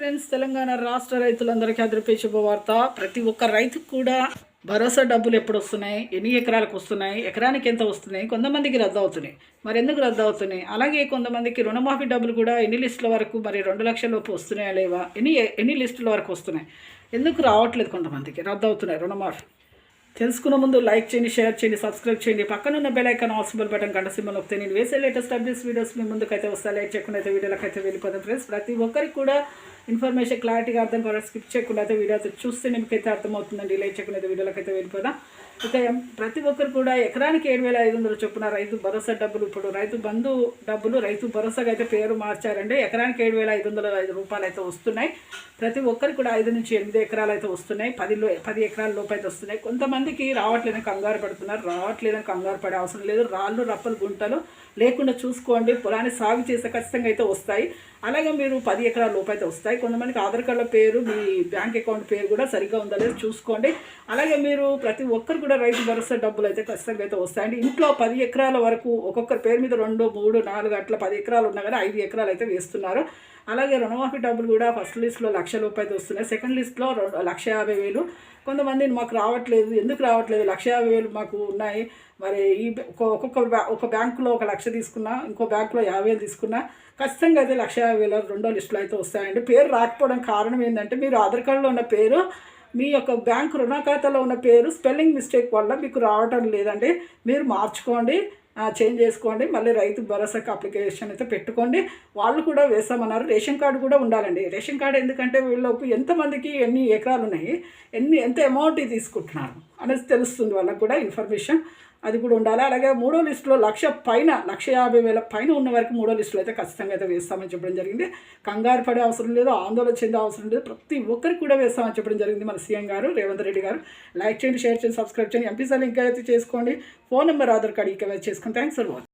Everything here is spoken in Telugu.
ఫ్రెండ్స్, తెలంగాణ రాష్ట్ర రైతులందరికీ అదిరిపే శుభవార్త. ప్రతి ఒక్క రైతుకు కూడా భరోసా డబ్బులు ఎప్పుడు వస్తున్నాయి, ఎన్ని ఎకరాలకు వస్తున్నాయి, ఎకరానికి ఎంత వస్తున్నాయి, కొంతమందికి రద్దు అవుతున్నాయి. మరి ఎందుకు రద్దు అవుతున్నాయి? అలాగే కొంతమందికి రుణమాఫీ డబ్బులు కూడా ఎన్ని లిస్టుల వరకు, మరి 2 లక్షల లోపు వస్తున్నాయా లేవా, ఎన్ని లిస్టుల వరకు వస్తున్నాయి, ఎందుకు రావట్లేదు, కొంతమందికి రద్దు అవుతున్నాయి రుణమాఫీ. తెలుసుకున్న ముందు లైక్ చేయండి, షేర్ చేయండి, సబ్స్క్రైబ్ చేయండి, పక్కనున్న బెల్ ఐకాన్ ఆల్ బటన్ గంట సింబల్ నొక్కితే నేను వేసే లేటెస్ట్ అప్డేట్స్ వీడియోస్ మీ ముందుకైతే వస్తాయి. లైక్ చేయకుండా అయితే వీడియోలకు అయితే వెళ్ళిపోతాం ఫ్రెండ్స్. ప్రతి ఒక్కరికి కూడా ఇన్ఫర్మేషన్ క్లారిటీగా అర్థం కావాలి. స్కిప్ చేయకుండా అయితే వీడియో అయితే చూస్తే మీకైతే అర్థమవుతుందండి. లైక్ చేయకుండా అయితే వీడియోలకు అయితే వెళ్ళిపోదాం. ఇక ప్రతి ఒక్కరు కూడా ఎకరానికి 7,500 చొప్పున రైతు భరోసా డబ్బులు, ఇప్పుడు రైతు బంధు డబ్బులు రైతు భరోసాగా అయితే పేరు మార్చారండి. ఎకరానికి 7,505 రూపాయలు అయితే వస్తున్నాయి. ప్రతి ఒక్కరికి కూడా 5 నుంచి 8 ఎకరాలు అయితే వస్తున్నాయి. 10 ఎకరాల లోపు అయితే వస్తున్నాయి. కొంతమందికి రావట్లేదని కంగారు పడుతున్నారు. రావట్లేదని కంగారు పడే అవసరం లేదు. రాళ్ళు రప్పలు గుంటలు లేకుండా చూసుకోండి. పొలాన్ని సాగు చేస్తే ఖచ్చితంగా అయితే వస్తాయి. అలాగే మీరు 10 ఎకరాల లోపు అయితే వస్తాయి. కొంతమందికి ఆధార్ కార్డుల పేరు, మీ బ్యాంక్ అకౌంట్ పేరు కూడా సరిగ్గా ఉందా లేదు చూసుకోండి. అలాగే మీరు ప్రతి ఒక్కరు కూడా రైతు భరోసా డబ్బులు అయితే ఖచ్చితంగా అయితే వస్తాయండి. ఇంట్లో 10 ఎకరాల వరకు ఒక్కొక్కరి పేరు మీద 2, 3, 4 అట్లా 10 ఎకరాలు ఉన్నా కానీ 5 ఎకరాలు అయితే వేస్తున్నారు. అలాగే రుణమాఫీ డబ్బులు కూడా ఫస్ట్ లిస్ట్లో 1,00,000 రూపాయలు అయితే వస్తున్నాయి. సెకండ్ లిస్ట్లో 1,50,000. కొంతమంది మాకు రావట్లేదు, ఎందుకు రావట్లేదు, 1,50,000 మాకు ఉన్నాయి. మరి ఒక బ్యాంకులో 1,00,000 తీసుకున్నా, ఇంకో బ్యాంకులో 50,000 తీసుకున్నా ఖచ్చితంగా అయితే 1,50,000 రెండో లిస్టులో అయితే వస్తాయండి. పేరు రాకపోవడం కారణం ఏంటంటే మీరు ఆధార్ కార్డులో ఉన్న పేరు, మీ యొక్క బ్యాంకు రుణ ఖాతాలో ఉన్న పేరు స్పెల్లింగ్ మిస్టేక్ వల్ల మీకు రావటం లేదండి. మీరు మార్చుకోండి, చేంజ్ చేసుకోండి. మళ్ళీ రైతు భరోసాకి అప్లికేషన్ అయితే పెట్టుకోండి. వాళ్ళు కూడా వేస్తామన్నారు. రేషన్ కార్డు కూడా ఉండాలండి. రేషన్ కార్డు ఎందుకంటే వీళ్ళకు ఎంతమందికి ఎన్ని ఎకరాలు ఉన్నాయి, ఎంత అమౌంట్ తీసుకుంటున్నారు అనేది తెలుస్తుంది. వాళ్ళకు కూడా ఇన్ఫర్మేషన్ అది కూడా ఉండాలి. అలాగే మూడో లిస్టులో 1,50,000 పైన ఉన్న వరకు మూడో లిస్టులో అయితే ఖచ్చితంగా అయితే వేస్తామని చెప్పడం జరిగింది. కంగారు పడే అవసరం లేదు, ఆందోళన చెందే అవసరం లేదు. ప్రతి ఒక్కరికి కూడా వేస్తామని చెప్పడం జరిగింది మన సీఎం గారు రేవంత్ రెడ్డి గారు. లైక్ చేయండి, షేర్ చేయండి, సబ్స్క్రైబ్ చేయండి, ఎంపీసీ లింక్ అయితే చేసుకోండి. ఫోన్ నెంబర్, ఆధార్ కార్డు ఇంకా చేసుకోండి. Thanks for watching.